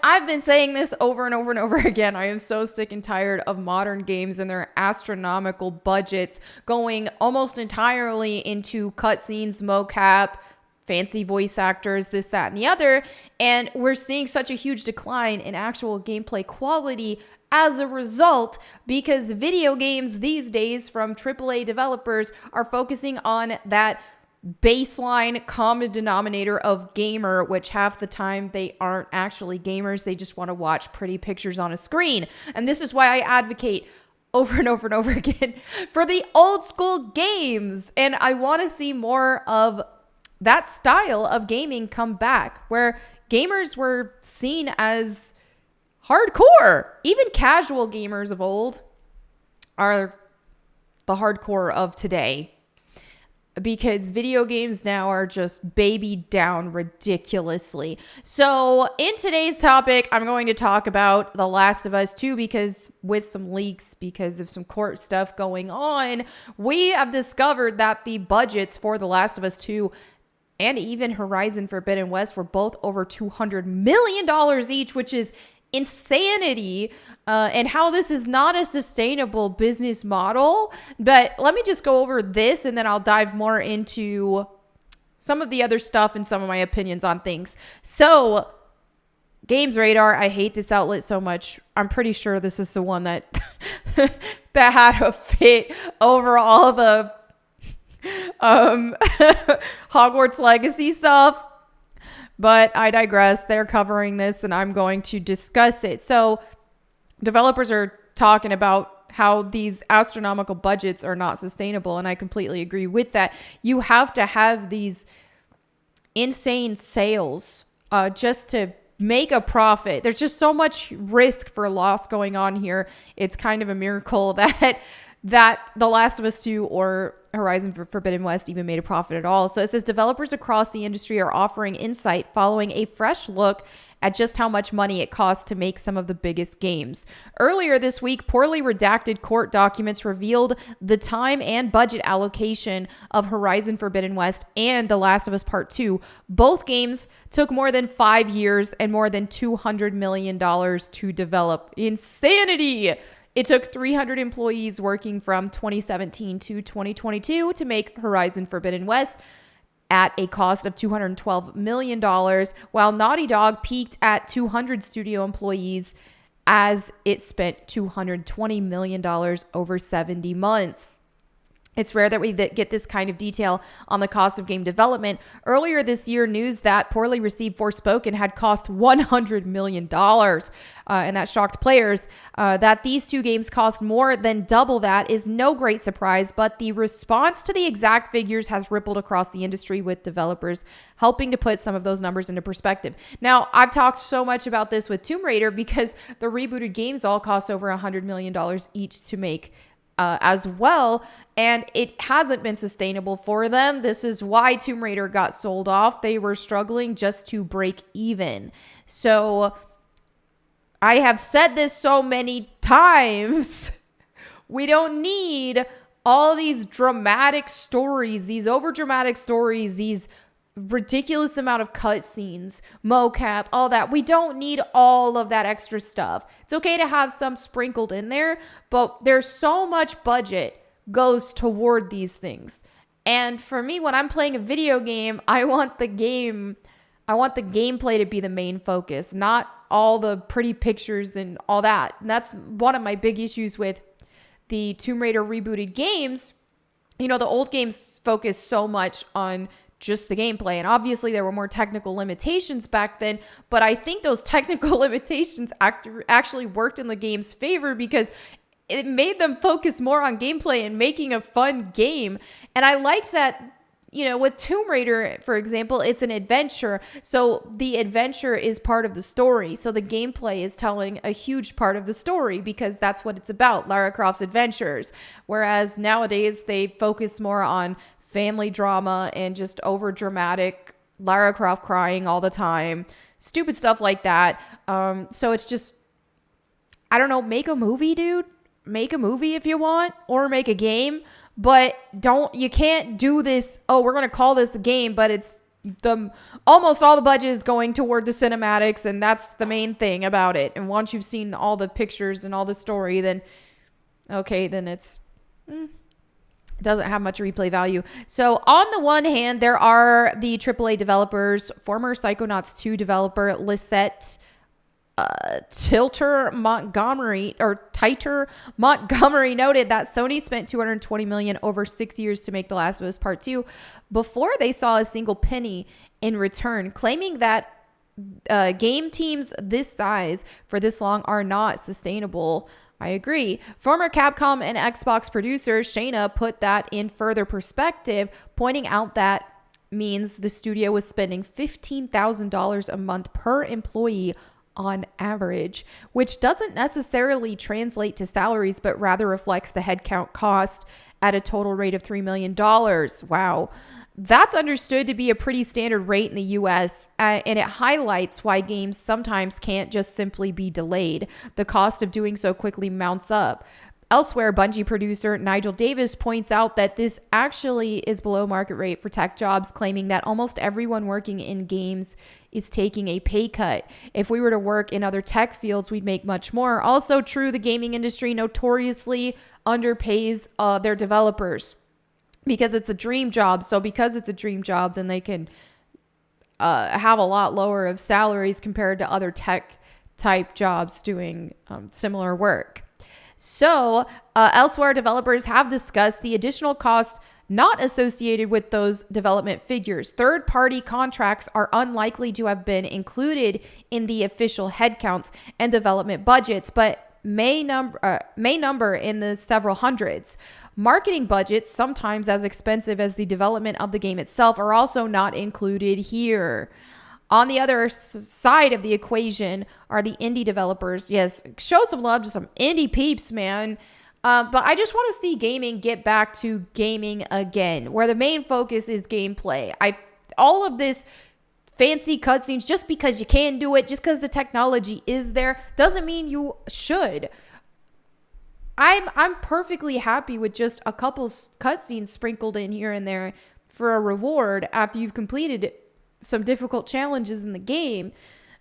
I've been saying this over and over and over again. I am so sick and tired of modern games and their astronomical budgets going almost entirely into cutscenes, mocap, fancy voice actors, this, that, and the other. And we're seeing such a huge decline in actual gameplay quality as a result, because video games these days from AAA developers are focusing on that baseline common denominator of gamer, which half the time they aren't actually gamers. They just want to watch pretty pictures on a screen. And this is why I advocate over and over and over again for the old school games. And I want to see more of that style of gaming come back, where gamers were seen as hardcore. Even casual gamers of old are the hardcore of today, because video games now are just babied down ridiculously. So in today's topic, I'm going to talk about The Last of Us 2, because with some leaks, because of some court stuff going on, we have discovered that the budgets for The Last of Us 2 and even Horizon Forbidden West were both over $200 million each, which is insanity, and how this is not a sustainable business model. But let me just go over this, and then I'll dive more into some of the other stuff and some of my opinions on things. So, Games Radar, I hate this outlet so much. I'm pretty sure this is the one that that had a fit over all the Hogwarts Legacy stuff. But I digress. They're covering this and I'm going to discuss it. So developers are talking about how these astronomical budgets are not sustainable. And I completely agree with that. You have to have these insane sales just to make a profit. There's just so much risk for loss going on here. It's kind of a miracle that The Last of Us 2 or Horizon Forbidden West even made a profit at all. So it says developers across the industry are offering insight following a fresh look at just how much money it costs to make some of the biggest games. Earlier this week, poorly redacted court documents revealed the time and budget allocation of Horizon Forbidden West and The Last of Us Part 2. Both games took more than 5 years and more than $200 million to develop. Insanity! It took 300 employees working from 2017 to 2022 to make Horizon Forbidden West at a cost of $212 million, while Naughty Dog peaked at 200 studio employees as it spent $220 million over 70 months. It's rare that we get this kind of detail on the cost of game development. Earlier this year, news that poorly received Forspoken had cost $100 million. And that shocked players. That these two games cost more than double that is no great surprise, but the response to the exact figures has rippled across the industry, with developers helping to put some of those numbers into perspective. Now, I've talked so much about this with Tomb Raider because the rebooted games all cost over $100 million each to make as well, and it hasn't been sustainable for them. This is why Tomb Raider got sold off. They were struggling just to break even. So I have said this so many times. We don't need all these dramatic stories, these over dramatic stories, these ridiculous amount of cutscenes, mocap, all that. We don't need all of that extra stuff. It's okay to have some sprinkled in there, but there's so much budget goes toward these things. And for me, when I'm playing a video game, I want the gameplay to be the main focus, not all the pretty pictures and all that. And that's one of my big issues with the Tomb Raider rebooted games. You know, the old games focus so much on just the gameplay. And obviously there were more technical limitations back then, but I think those technical limitations actually worked in the game's favor because it made them focus more on gameplay and making a fun game. And I liked that, you know, with Tomb Raider, for example, it's an adventure. So the adventure is part of the story. So the gameplay is telling a huge part of the story because that's what it's about, Lara Croft's adventures. Whereas nowadays they focus more on family drama and just over dramatic Lara Croft crying all the time, stupid stuff like that. So it's just, I don't know, make a movie, dude. Make a movie if you want, or make a game, but you can't do this. Oh, we're going to call this a game, but it's the almost all the budget is going toward the cinematics, and that's the main thing about it. And once you've seen all the pictures and all the story, then okay, then it's doesn't have much replay value. So on the one hand, there are the AAA developers. Former Psychonauts 2 developer Lisette Titer Montgomery noted that Sony spent $220 million over 6 years to make The Last of Us Part 2 before they saw a single penny in return, claiming that game teams this size for this long are not sustainable. I agree. Former Capcom and Xbox producer Shayna put that in further perspective, pointing out that means the studio was spending $15,000 a month per employee on average, which doesn't necessarily translate to salaries, but rather reflects the headcount cost at a total rate of $3 million. Wow. That's understood to be a pretty standard rate in the US, and it highlights why games sometimes can't just simply be delayed. The cost of doing so quickly mounts up. Elsewhere, Bungie producer Nigel Davis points out that this actually is below market rate for tech jobs, claiming that almost everyone working in games is taking a pay cut. If we were to work in other tech fields, we'd make much more. Also true, the gaming industry notoriously underpays their developers because it's a dream job. So because it's a dream job, then they can have a lot lower of salaries compared to other tech type jobs doing similar work. So elsewhere, developers have discussed the additional costs not associated with those development figures. Third-party contracts are unlikely to have been included in the official headcounts and development budgets, but may number in the several hundreds. Marketing budgets, sometimes as expensive as the development of the game itself, are also not included here. On the other side of the equation are the indie developers. Yes, show some love to some indie peeps, man. But I just want to see gaming get back to gaming again, where the main focus is gameplay. All of this fancy cutscenes, just because you can do it, just because the technology is there, doesn't mean you should. I'm perfectly happy with just a couple cutscenes sprinkled in here and there for a reward after you've completed some difficult challenges in the game.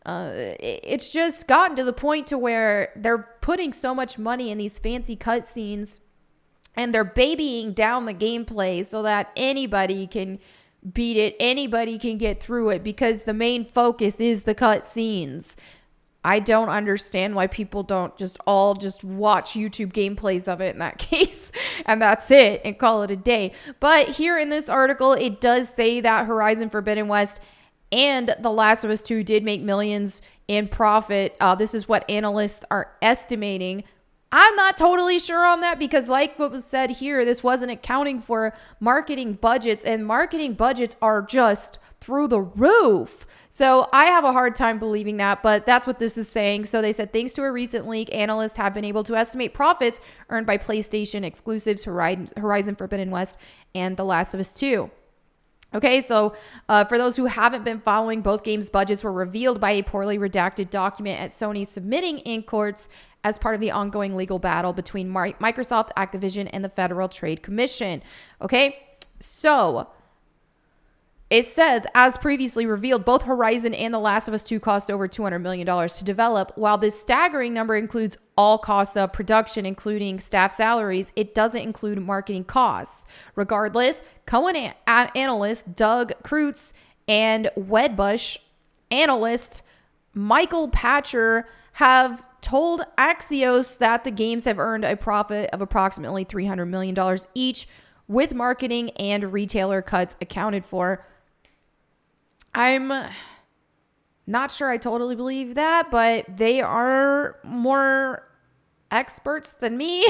It's just gotten to the point to where they're putting so much money in these fancy cutscenes and they're babying down the gameplay so that anybody can beat it, anybody can get through it, because the main focus is the cutscenes. I don't understand why people don't just watch YouTube gameplays of it in that case, and that's it, and call it a day. But here in this article, it does say that Horizon Forbidden West and The Last of Us 2 did make millions in profit. This is what analysts are estimating. I'm not totally sure on that because, like what was said here, this wasn't accounting for marketing budgets, and marketing budgets are just through the roof. So I have a hard time believing that, but that's what this is saying. So they said, thanks to a recent leak, analysts have been able to estimate profits earned by PlayStation exclusives Horizon Forbidden West and The Last of Us 2. Okay, so for those who haven't been following, both games' budgets were revealed by a poorly redacted document at Sony submitting in courts as part of the ongoing legal battle between Microsoft, Activision, and the Federal Trade Commission. Okay, so it says, as previously revealed, both Horizon and The Last of Us 2 cost over $200 million to develop. While this staggering number includes all costs of production, including staff salaries, it doesn't include marketing costs. Regardless, Cohen analyst Doug Kreutz and Wedbush analyst Michael Patcher have told Axios that the games have earned a profit of approximately $300 million each, with marketing and retailer cuts accounted for. I'm not sure I totally believe that, but they are more experts than me.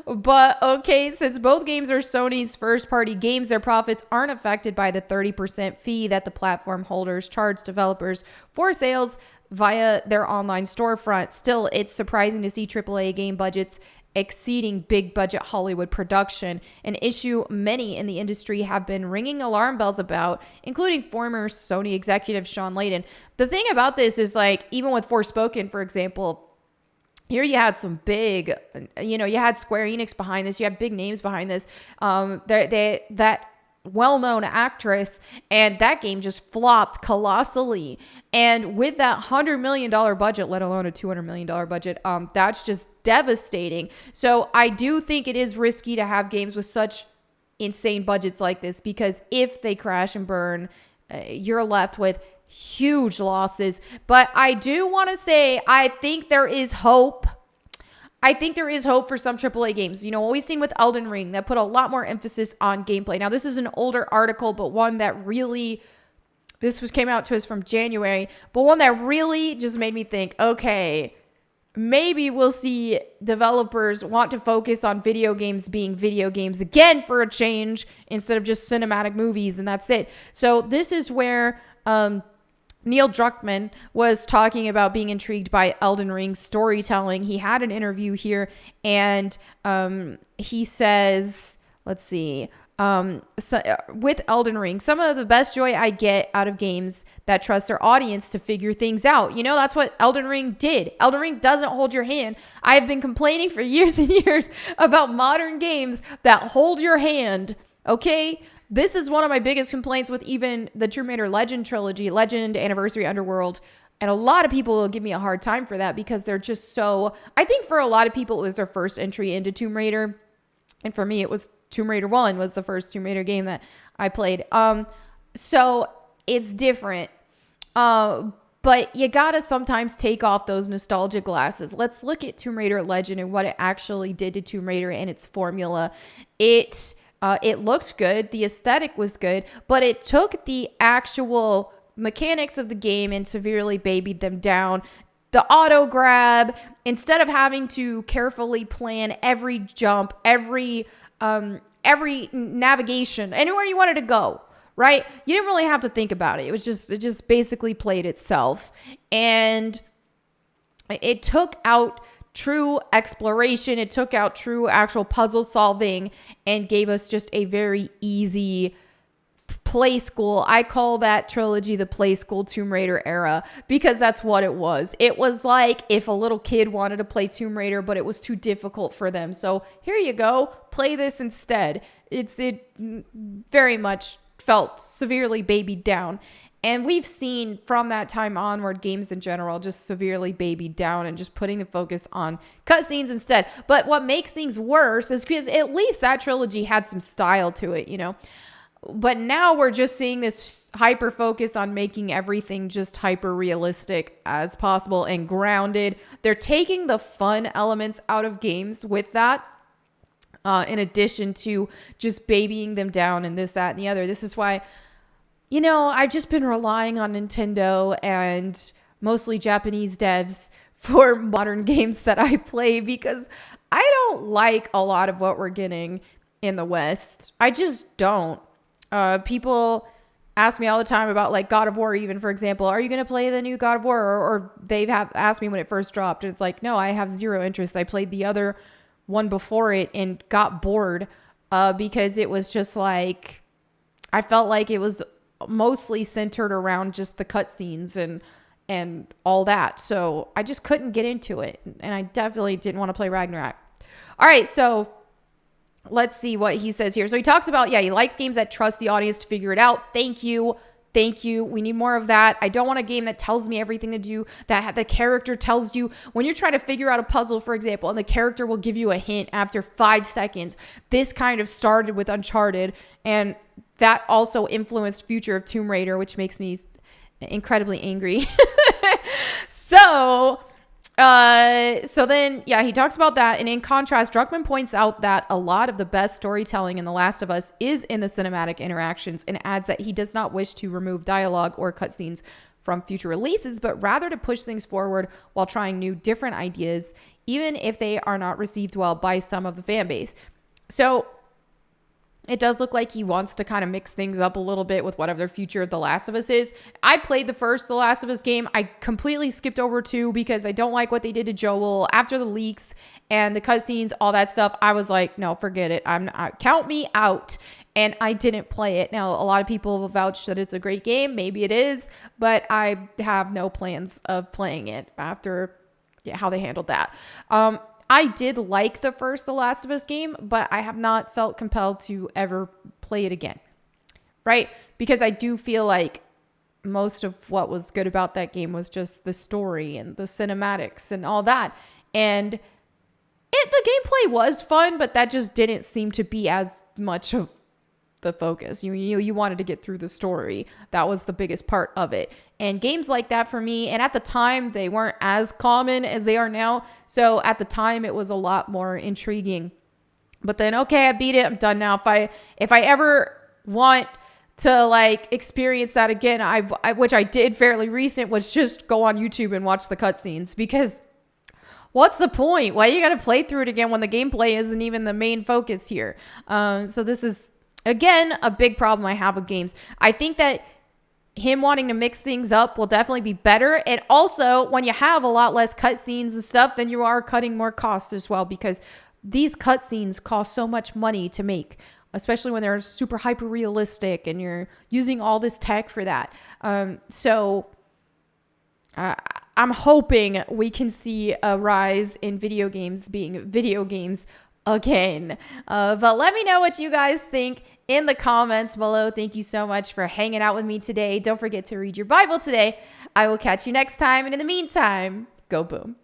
But okay, since both games are Sony's first-party games, their profits aren't affected by the 30% fee that the platform holders charge developers for sales via their online storefront. Still, it's surprising to see AAA game budgets exceeding big budget Hollywood production, an issue many in the industry have been ringing alarm bells about, including former Sony executive Sean Layden. The thing about this is, like, even with Forspoken, for example, here you had some big, you had Square Enix behind this, you have big names behind this, that well-known actress, and that game just flopped colossally. And with that $100 million budget, let alone a $200 million budget, that's just devastating. So I do think it is risky to have games with such insane budgets like this, because if they crash and burn, you're left with huge losses. But I do want to say, I think there is hope. I think there is hope for some AAA games. You know, what we've seen with Elden Ring, that put a lot more emphasis on gameplay. Now, this is an older article, but one that really, came out to us from January, but one that really just made me think, okay, maybe we'll see developers want to focus on video games being video games again for a change, instead of just cinematic movies and that's it. So this is where Neildruckman was talking about being intrigued by Elden Ring storytelling. He had an interview here, and he says, let's see, with Elden Ring, some of the best joy I get out of games that trust their audience to figure things out. You know, that's what Elden Ring did. Elden Ring doesn't hold your hand. I've been complaining for years and years about modern games that hold your hand, okay? This is one of my biggest complaints with even the Tomb Raider Legend trilogy, Legend, Anniversary, Underworld. And a lot of people will give me a hard time for that, because they're just so, I think for a lot of people, it was their first entry into Tomb Raider. And for me, it was Tomb Raider 1 was the first Tomb Raider game that I played. So it's different. But you gotta sometimes take off those nostalgia glasses. Let's look at Tomb Raider Legend and what it actually did to Tomb Raider and its formula. It looks good. The aesthetic was good, but it took the actual mechanics of the game and severely babied them down. The auto grab, instead of having to carefully plan every jump, every navigation, anywhere you wanted to go, right? You didn't really have to think about it. It just basically played itself. And it took out true exploration. It took out true actual puzzle solving and gave us just a very easy play school. I call that trilogy the play school Tomb Raider era, because that's what it was. It was like if a little kid wanted to play Tomb Raider, but it was too difficult for them. So here you go, play this instead. It very much felt severely babied down. And we've seen from that time onward, games in general just severely babied down and just putting the focus on cutscenes instead. But what makes things worse is because at least that trilogy had some style to it, you know. But now we're just seeing this hyper focus on making everything just hyper realistic as possible and grounded. They're taking the fun elements out of games with that. In addition to just babying them down and this, that, and the other. This is why, you know, I've just been relying on Nintendo and mostly Japanese devs for modern games that I play, because I don't like a lot of what we're getting in the West. I just don't. People ask me all the time about like God of War, even, for example, are you going to play the new God of War? Or they've asked me when it first dropped, and it's like, no, I have zero interest. I played the other one before it and got bored because it was just like, I felt like it was mostly centered around just the cutscenes and all that. So I just couldn't get into it. And I definitely didn't want to play Ragnarok. All right, so let's see what he says here. So he talks about, he likes games that trust the audience to figure it out. Thank you. Thank you. We need more of that. I don't want a game that tells me everything to do, that the character tells you when you're trying to figure out a puzzle, for example, and the character will give you a hint after 5 seconds. This kind of started with Uncharted, and that also influenced Future of Tomb Raider, which makes me incredibly angry. So then, he talks about that. And in contrast, Druckmann points out that a lot of the best storytelling in The Last of Us is in the cinematic interactions, and adds that he does not wish to remove dialogue or cutscenes from future releases, but rather to push things forward while trying new, different ideas, even if they are not received well by some of the fan base. So it does look like he wants to kind of mix things up a little bit with whatever the future of The Last of Us is. I played the first The Last of Us game. I completely skipped over 2 because I don't like what they did to Joel after the leaks and the cutscenes, all that stuff. I was like, no, forget it. Count me out. And I didn't play it. Now, a lot of people have vouched that it's a great game. Maybe it is, but I have no plans of playing it after how they handled that. I did like the first The Last of Us game, but I have not felt compelled to ever play it again. right? Because I do feel like most of what was good about that game was just the story and the cinematics and all that. And the gameplay was fun, but that just didn't seem to be as much of the focus. You wanted to get through the story. That was the biggest part of it. And games like that for me, and at the time they weren't as common as they are now. So at the time it was a lot more intriguing. But then, okay, I beat it. I'm done now. If I ever want to like experience that again, which I did fairly recent, was just go on YouTube and watch the cutscenes, because what's the point? Why you got to play through it again when the gameplay isn't even the main focus here? So this is, again, a big problem I have with games. I think that him wanting to mix things up will definitely be better. And also, when you have a lot less cutscenes and stuff, then you are cutting more costs as well, because these cutscenes cost so much money to make, especially when they're super hyper realistic and you're using all this tech for that. So I'm hoping we can see a rise in video games being video games again. But let me know what you guys think in the comments below. Thank you so much for hanging out with me today. Don't forget to read your Bible today. I will catch you next time. And in the meantime, go boom.